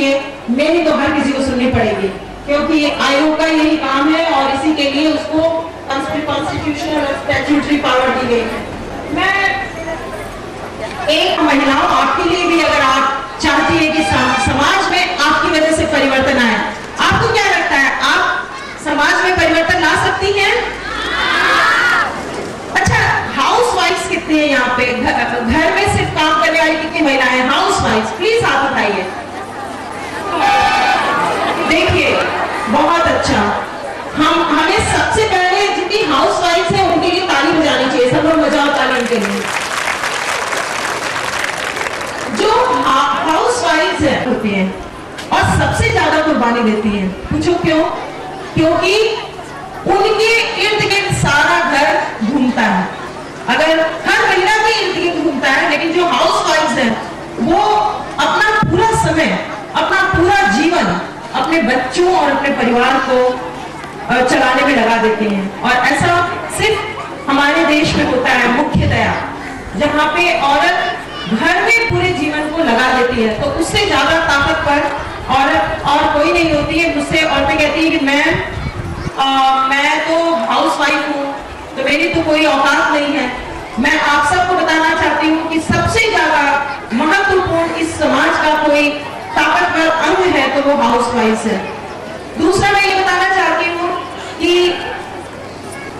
लिए मेरी तो हर किसी को सुननी पड़ेगी, क्योंकि आयोग का यही काम है और इसी के लिए उसको कॉन्स्टिट्यूशनल और स्टैट्यूटरी पावर दी गई है। मैं एक महिला, आपके लिए भी, अगर आप चाहती है कि समाज में आपकी वजह से परिवर्तन आए, आपको क्या लगता है आप समाज में परिवर्तन ला सकती हैं? अच्छा, हाउसवाइफ्स कितनी है यहाँ पे? घर में सिर्फ काम करने वाली कितनी महिलाएं हैं? हाउसवाइफ्स प्लीज हाथ उठाइए। देखिए, बहुत अच्छा। हमें सबसे पहले जितनी हाउसवाइफ्स हैं उनके लिए ताली बजानी चाहिए। सब लोग बजाओ ताली उनके लिए। जो हाउसवाइफ्स होती हैं और सबसे ज्यादा कुर्बानी देती हैं, पूछो क्यों? क्योंकि उनके इर्द गिर्द सारा घर घूमता है। अगर हर महिला के इर्द गिर्द घूमता है, लेकिन जो हाउसवाइफ्स हैं वो अपना पूरा समय, अपना पूरा जीवन अपने बच्चों और अपने परिवार को चलाने में लगा देते हैं। और ऐसा सिर्फ हमारे देश में होता है मुख्यतया, जहाँ पे औरत घर में पूरे जीवन को लगा देती है, तो उससे ज्यादा ताकतवर औरत और कोई नहीं होती है। मुझसे औरतें कहती है कि मैं तो हाउसवाइफ हूँ, तो मेरी तो कोई औकात नहीं है। मैं आप सबको बताना चाहती हूँ कि सबसे ज्यादा महत्वपूर्ण इस समाज का कोई ताकतवर अंग है तो वो हाउसवाइफ है। दूसरा मैं ये बताना चाहती हूँ कि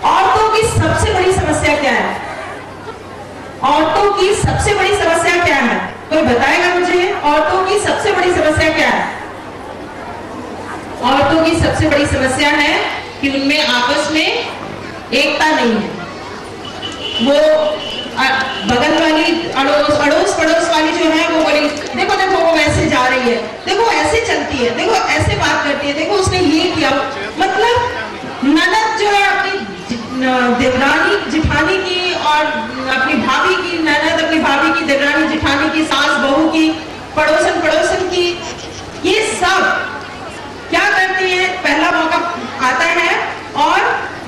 औरतों की सबसे बड़ी समस्या क्या है? औरतों की सबसे बड़ी समस्या क्या है? कोई बताएगा मुझे? औरतों की सबसे बड़ी समस्या क्या है? औरतों की सबसे बड़ी समस्या है कि उनमें आपस में एकता नहीं है। वो बगल वाली अड़ोस पड़ोस वाली जो है वो बोली, देखो देखो वो ऐसे जा रही है, देखो ऐसे चलती है, देखो ऐसे बात करती है, देखो उसने ये किया। मतलब ननद जो है अपनी देवरानी जिठानी की और अपनी भाभी की ननद, अपनी भाभी की देवरानी जिठानी की, सास बहू की, पड़ोसन की, ये सब क्या करती है? पहला मौका आता है और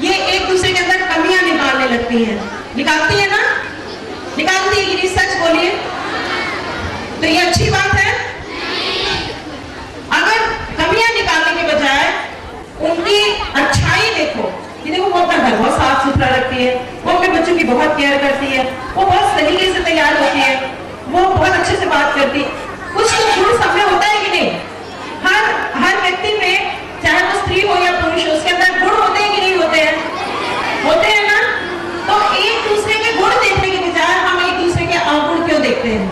ये एक दूसरे के अंदर कमियां निकालने लगती है। निकालती है ना? निकालती है कि नहीं? सच बोलिए। तो ये अच्छी बात है? अगर कमियां निकालने के बजाय उनकी अच्छाई देखो कि देखो वो अपना घर बहुत साफ सुथरा रखती है, वो अपने बच्चों की बहुत केयर करती है, वो बहुत तरीके से तैयार होती है, वो बहुत अच्छे से बात करती है। कुछ तो गुण सब में होता है कि नहीं? हर व्यक्ति में, चाहे वो स्त्री हो या पुरुष हो, उसके अंदर गुण होते हैं कि नहीं होते हैं? होते हैं ना? तो एक दूसरे के गुण देखने के बजाय हम एक दूसरे के अवगुण क्यों देखते हैं?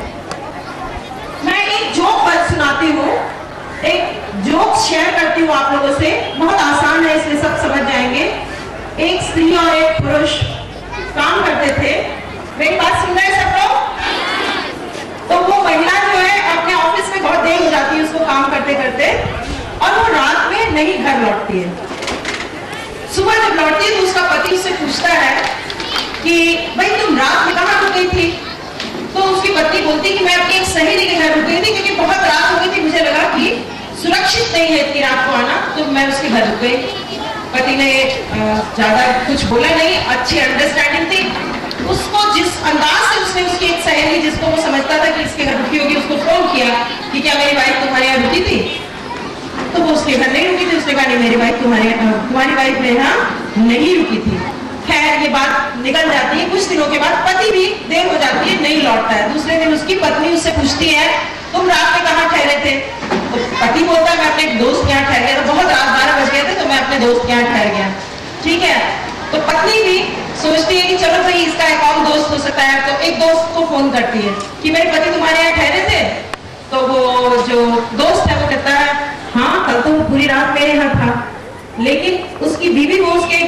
मैं एक जोक सुनाती हूँ, एक जोक शेयर करती हूँ आप लोगों से। बहुत आसान है, इसलिए सब समझ जाएंगे। एक स्त्री और एक पुरुष काम करते थे। मेरी बात सुन रहे हैं सब लोग? तो वो महिला जो है अपने ऑफिस में बहुत देर हो जाती है उसको काम करते करते, और वो रात में नहीं घर लौटती है। सुबह जब लौटती है तो उसका पति उससे पूछता है कि भाई तुम रात में कहाँ रुक गई थी? तो उसकी पत्नी बोलती कि मैं अपनी एक सहेली के घर रुक गई थी, क्योंकि बहुत रात हो गई थी, मुझे लगा कि सुरक्षित नहीं है इतनी रात को आना, तो मैं उसके घर रुक गई। पति ने ज्यादा कुछ बोला नहीं, अच्छी अंडरस्टैंडिंग थी। उसको जिस अंदाज से उसने उसकी एक सहेली, जिसको वो समझता था कि इसके घर रुकी होगी, उसको फोन किया कि क्या मेरी वाइफ तुम्हारे यहाँ रुकी थी? तो वो उसके घर नहीं रुकी थी। उसने कहा नहीं, मेरी वाइफ तुम्हारी वाइफ मेरे यहाँ नहीं रुकी थी। खैर ये बात निकल जाती है। कुछ दिनों के बाद पति भी देर हो जाती है, नहीं लौटता है। दूसरे दिन उसकी पत्नी उससे पूछती है तुम रात में कहाँ ठहरे थे? तो पति बोलता है मैं अपने एक दोस्त के यहाँ ठहर गया था, बहुत रात 12 बज गए थे तो मैं अपने दोस्त के यहाँ ठहर गया। ठीक है, तो पत्नी भी सोचती है कि चलो भाई इसका एक और दोस्त हो सकता है, तो एक दोस्त को फोन करती है कि मेरे पति तुम्हारे यहाँ ठहरे थे? तो वो जो दोस्त है वो कहता है हाँ कल तो वो पूरी रात मेरे यहाँ था। लेकिन उसकी बीवी को, उसके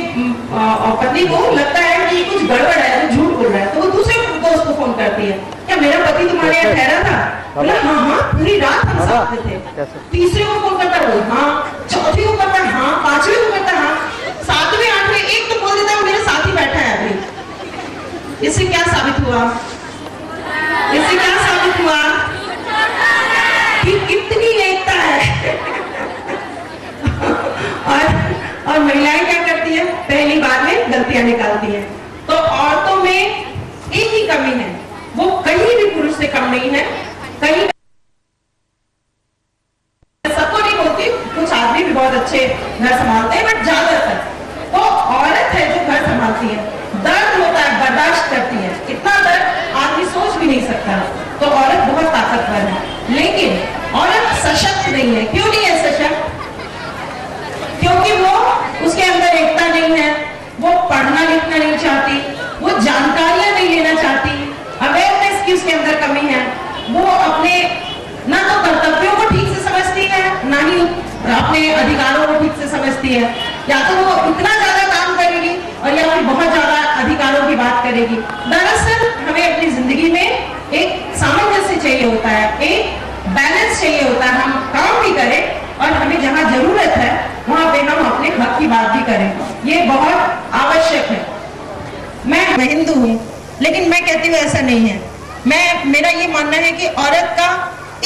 पत्नी को लगता है कि कुछ गड़बड़ है, तो झूठ बोल रहा है। तो वो दूसरे दोस्त को फोन करती है, क्या मेरा पति तुम्हारे यहाँ ठहरा था? बोला हाँ पूरी रात हम साथ में थे। तीसरे को फोन करता है, हाँ। चौथी को करता है हाँ, पांचवें को करता है हाँ, सातवें आठवें, एक तो बोल देता है मेरे साथ ही बैठा है अभी। इससे क्या साबित हुआ? इससे क्या साबित हुआ कि कितनी एकता है। और महिलाएं क्या करती है? पहली बार में गलतियां निकालती है। तो औरतों में एक ही कमी है, वो कहीं भी पुरुष से कम नहीं है, कहीं बहुत अच्छे घर संभालते हैं, बट ज्यादातर तो औरत है जो घर संभालती है। दर्द होता है, बर्दाश्त करती है, इतना दर्द आदमी सोच भी नहीं सकता। तो औरत बहुत ताकतवर है, लेकिन औरत सशक्त नहीं है। क्यों नहीं है सशक्त? क्योंकि वो उसके अंदर एकता नहीं है, वो पढ़ना लिखना नहीं चाहती, वो जानकारियां नहीं लेना चाहती, अवेयरनेस की उसके अंदर कमी है। वो अपने ना तो कर्तव्यों को ठीक से समझती है, ना ही अपने अधिकारों को ठीक से समझती है। या तो वो इतना ज्यादा काम करेगी और या फिर बहुत ज्यादा अधिकारों की बात करेगी। दरअसल हमें अपनी जिंदगी में एक सामंजस्य चाहिए होता है, एक बैलेंस चाहिए होता है। हम काम भी करें और हमें जहां जरूरत है वहां पे हम अपने हक की बात भी करें, ये बहुत आवश्यक है। मैं हिंदू हूँ, लेकिन मैं कहती हूँ ऐसा नहीं है। मेरा ये मानना है कि औरत का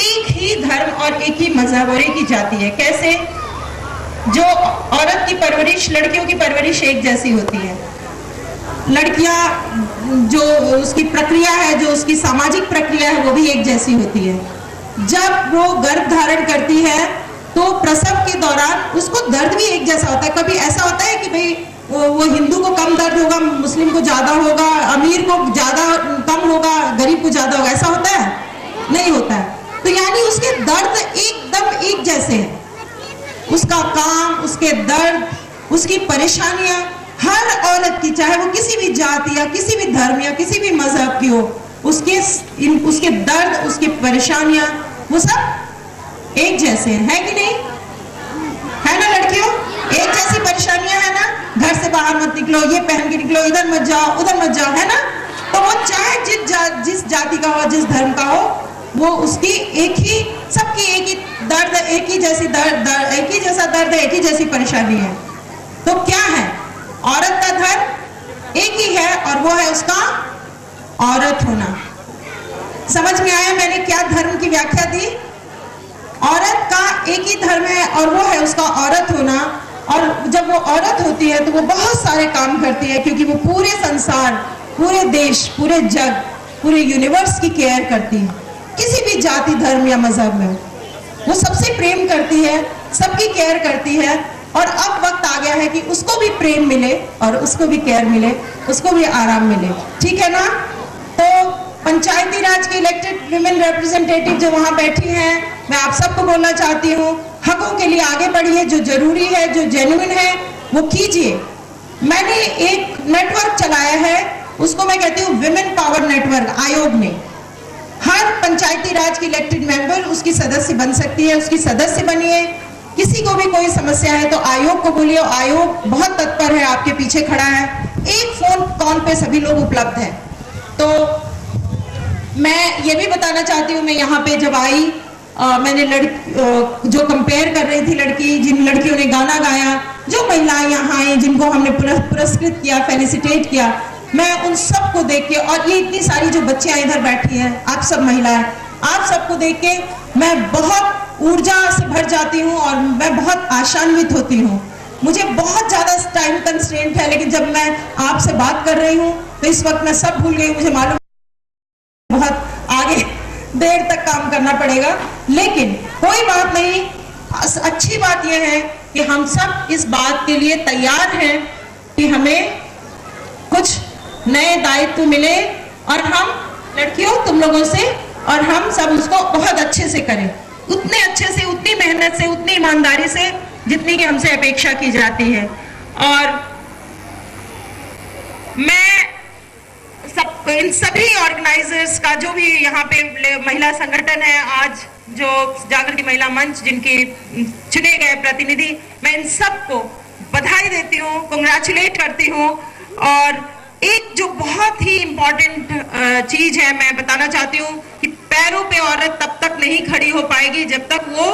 एक ही धर्म और एक ही मजहब और एक ही जाति है। कैसे? जो औरत की परवरिश, लड़कियों की परवरिश एक जैसी होती है। लड़कियां जो उसकी प्रक्रिया है, जो उसकी सामाजिक प्रक्रिया है, वो भी एक जैसी होती है। जब वो गर्भ धारण करती है तो प्रसव के दौरान उसको दर्द भी एक जैसा होता है। कभी ऐसा होता है कि भाई वो हिंदू को कम दर्द होगा, मुस्लिम को ज्यादा होगा, अमीर को ज्यादा कम होगा, गरीब को ज्यादा होगा, ऐसा होता है? नहीं होता है। तो यानी उसके दर्द एकदम एक जैसे हैं। उसका काम, उसके दर्द, उसकी परेशानियां हर औरत की, चाहे वो किसी भी जाति या किसी भी धर्म या किसी भी मजहब की हो, उसके दर्द, उसकी परेशानियां, वो सब एक जैसे हैं। है कि नहीं? है ना लड़कियों? एक जैसी परेशानियां है ना? घर से बाहर मत निकलो, ये पहन के निकलो, इधर मत जाओ, उधर मत जाओ, है ना? तो वो चाहे जिस जाति का हो, जिस धर्म का हो, वो उसकी एक ही, सबकी एक ही दर्द, एक ही जैसी दर्द, एक ही जैसा दर्द है, एक ही जैसी परेशानी है। तो क्या है? औरत का धर्म एक ही है और वो है उसका औरत होना। समझ में आया मैंने क्या धर्म की व्याख्या दी? औरत का एक ही धर्म है और वो है उसका औरत होना। और जब वो औरत होती है तो वो बहुत सारे काम करती है, क्योंकि वो पूरे संसार, पूरे देश, पूरे जग, पूरे यूनिवर्स की केयर करती है। किसी भी जाति, धर्म या मजहब में वो सबसे प्रेम करती है, सबकी केयर करती है। और अब वक्त आ गया है कि उसको भी प्रेम मिले और उसको भी केयर मिले, उसको भी आराम मिले। ठीक है ना? तो पंचायती राज की इलेक्टेड विमेन रिप्रेजेंटेटिव जो वहां बैठी हैं, मैं आप सबको बोलना चाहती हूँ, हकों के लिए आगे बढ़िए। जो जरूरी है, जो जेन्युइन है, वो कीजिए। मैंने एक नेटवर्क चलाया है, उसको मैं कहती हूँ विमेन पावर नेटवर्क। आयोग ने हर पंचायती राज की इलेक्टेड मेंबर उसकी सदस्य बन सकती है, उसकी सदस्य बनिए। किसी को भी कोई समस्या है तो आयोग को बोलिए, आयोग बहुत तत्पर है, आपके पीछे खड़ा है। एक फोन कॉल पे सभी लोग उपलब्ध हैं। तो मैं ये भी बताना चाहती हूँ, मैं यहाँ पे जब आई, मैंने जो कंपेयर कर रही थी लड़की, जिन लड़कियों ने गाना गाया, जो महिलाएं यहाँ आई जिनको हमने पुरस्कृत किया, फेलिसिटेट किया, मैं उन सबको देख के, और ये इतनी सारी जो बच्चियां इधर बैठी हैं, आप सब महिलाएं, आप सबको देख के मैं बहुत ऊर्जा से भर जाती हूँ और मैं बहुत आशान्वित होती हूँ। मुझे बहुत ज्यादा टाइम कंस्ट्रेंट है, लेकिन जब मैं आपसे बात कर रही हूँ तो इस वक्त मैं सब भूल गई। मुझे मालूम बहुत आगे देर तक काम करना पड़ेगा, लेकिन कोई बात नहीं। अच्छी बात यह है कि हम सब इस बात के लिए तैयार हैं कि हमें कुछ नए दायित्व मिले और हम लड़कियों, तुम लोगों से, और हम सब उसको बहुत अच्छे से करें, उतने अच्छे से, उतनी मेहनत से, उतनी ईमानदारी से जितनी कि हमसे अपेक्षा की जाती है। और मैं इन सभी ऑर्गेनाइजर्स का, जो भी यहाँ पे महिला संगठन है, आज जो जागृति महिला मंच जिनके चुने गए प्रतिनिधि, मैं इन सबको बधाई देती हूँ, कांग्रेचुलेट करती हूँ। और एक जो बहुत ही इम्पोर्टेंट चीज है, मैं बताना चाहती हूँ कि पैरों पे औरत तब तक नहीं खड़ी हो पाएगी जब तक वो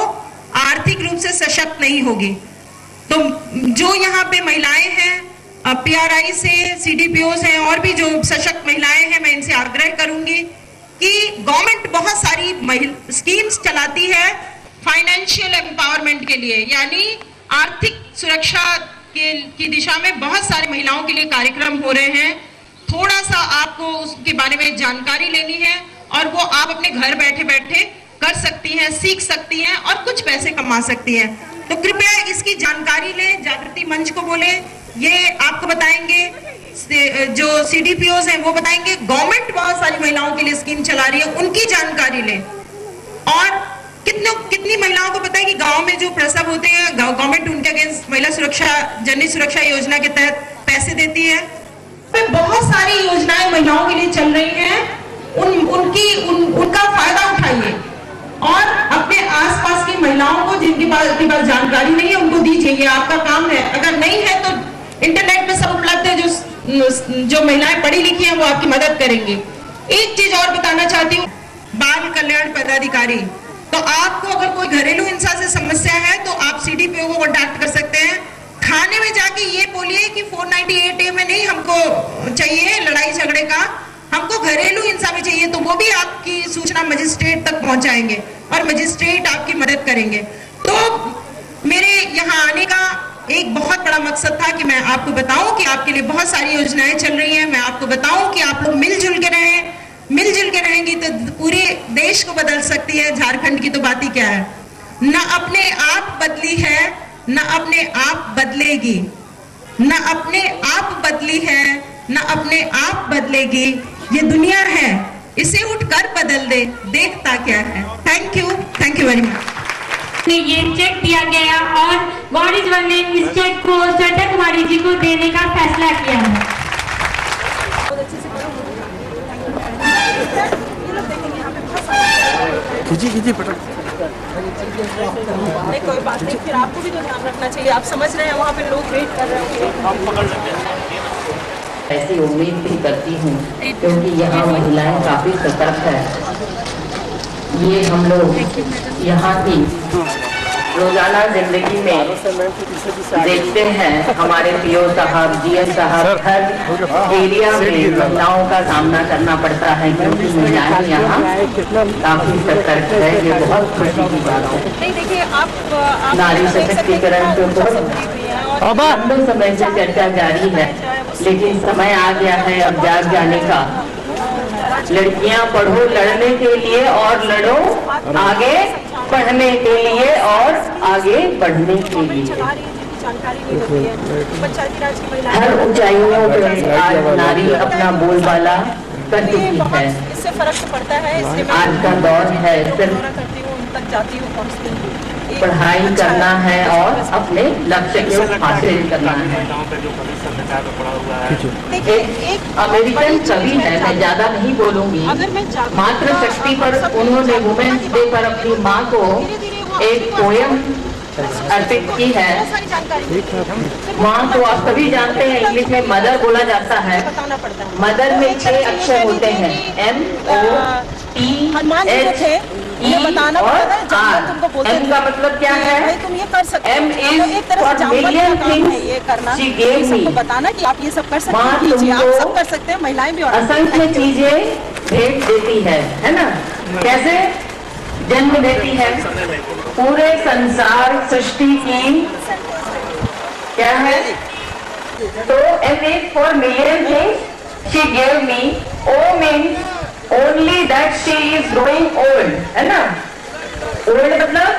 आर्थिक रूप से सशक्त नहीं होगी। तो जो यहाँ पे महिलाएं हैं, पीआरआई से, सीडीपीओ हैं, और भी जो सशक्त महिलाएं हैं, मैं इनसे आग्रह करूंगी कि गवर्नमेंट बहुत सारी स्कीम्स चलाती है फाइनेंशियल एम्पावरमेंट के लिए, यानी आर्थिक सुरक्षा की दिशा में बहुत सारी महिलाओं के लिए कार्यक्रम हो रहे हैं। थोड़ा सा आपको उसके बारे में जानकारी लेनी है और वो आप अपने घर बैठे बैठे कर सकती हैं, सीख सकती हैं और कुछ पैसे कमा सकती हैं। तो कृपया इसकी जानकारी लें, जागृति मंच को बोले, ये आपको बताएंगे, जो CDPOs हैं वो बताएंगे। गवर्नमेंट बहुत सारी महिलाओं के लिए स्कीम चला रही है, उनकी जानकारी लें। और कितनी महिलाओं को पता है कि गांव में जो प्रसव होते हैं गवर्नमेंट उनके अगेंस्ट महिला सुरक्षा, जननी सुरक्षा योजना के तहत पैसे देती है। बहुत सारी योजनाएं महिलाओं के लिए चल रही हैं, उनका फायदा उठाइए और अपने आसपास की महिलाओं को जिनके पास जानकारी नहीं है उनको दीजिए, ये आपका काम है। अगर नहीं है तो इंटरनेट पे सब उपलब्ध है, जो महिलाएं पढ़ी लिखी हैं वो आपकी मदद करेंगी। एक चीज और बताना चाहती हूँ, बाल कल्याण पदाधिकारी, तो आपको अगर कोई घरेलू हिंसा से समस्या है तो आप CDPO को कॉन्टैक्ट कर सकते हैं। थाने में जाके ये बोलिए कि 498A में नहीं हमको चाहिए लड़ाई झगड़े का, हमको घरेलू हिंसा में चाहिए, तो वो भी आपकी सूचना मजिस्ट्रेट तक पहुंचाएंगे और मजिस्ट्रेट आपकी मदद करेंगे। तो मेरे यहाँ आने का एक बहुत बड़ा मकसद था कि मैं आपको बताऊं कि आपके लिए बहुत सारी योजनाएं चल रही हैं, मैं आपको बताऊं कि आप लोग मिलजुल के रहें, मिलजुल के रहेंगी तो पूरे देश को बदल सकती है। झारखंड की तो बात ही क्या है, न अपने आप बदली है न अपने आप बदलेगी, न अपने आप बदली है न अपने आप बदलेगी, ये दुनिया है, इसे उठकर बदल दे, देखता क्या है। Thank you very much. ये चेक दिया गया और गौरीजवन ने इस चेक को श्वेता कुमारी जी को देने का फैसला किया है। कीजिए पटक। नहीं कोई बात नहीं, फिर आपको भी तो ध्यान रखना चाहिए, आप समझ रहे हैं वहाँ पे लोग वेट कर रहे होंगे। ऐसी उम्मीद भी करती हूँ क्योंकि यहाँ महिलाएं काफी सतर्क है। ये हम लोग यहाँ की रोजाना जिंदगी में देखते हैं, हमारे PO साहब, GM साहब हर एरिया में महिलाओं का सामना करना पड़ता है क्योंकि महिलाएं यहाँ काफी सतर्क है। ये बहुत खुशी की बात है। नहीं देखिए आप नारी सशक्तिकरण पे बहुत लंबे समय से चर्चा जारी है, लेकिन समय आ गया है अब जाग जाने का। लड़कियां पढ़ो लड़ने के लिए और लड़ो आगे पढ़ने के लिए और आगे बढ़ने के लिए। हर ऊंचाइयों पर आज नारी अपना बोलबाला कर चुकी है। इससे फर्क पड़ता है, आज का दौर है सिर्फ तक जाती हूँ, पढ़ाई करना है और अपने लक्ष्य को हासिल करना है। एक अमेरिकन कवि है, मैं ज्यादा नहीं बोलूंगी, मातृशक्ति पर उन्होंने वुमेन्स डे पर अपनी माँ को एक पोयम अर्पित की है। माँ को आप सभी जानते हैं इंग्लिश में मदर बोला जाता है। मदर में 6 अक्षर होते हैं, MOTHER और R। M का मतलब क्या है? तुम ये कर सकते M is for million things she gave me। बताना कि आप ये सब कर सकते माँ हैं, आप सब तुमको कर सकते हैं, महिलाएं भी। असंख्य चीजें भेंट देती है ना? कैसे जन्म देती है? पूरे संसार सृष्टि की क्या है? तो M is for million things she gave me। O means only that she is growing old, है ना? ओल्ड मतलब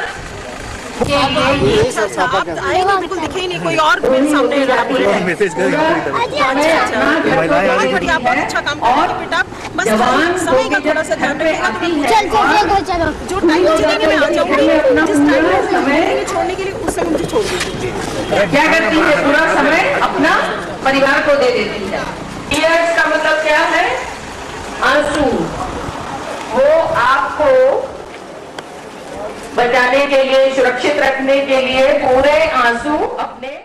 आएगा बिल्कुल दिखे ही नहीं, कोई और मेरे सामने मैसेज आप बहुत अच्छा काम कर रहे हैं बेटा, बस समय का थोड़ा सा ध्यान रखिएगा। जो टाइम जिंदगी में आ जाऊंगी, जिस टाइम में छोड़ने के लिए उस समय मुझे छोड़ दीजिए। क्या करती है? पूरा समय अपना परिवार को दे देती है। टीयर्स का मतलब क्या है? आंसू। वो आपको बचाने के लिए, सुरक्षित रखने के लिए पूरे आंसू अपने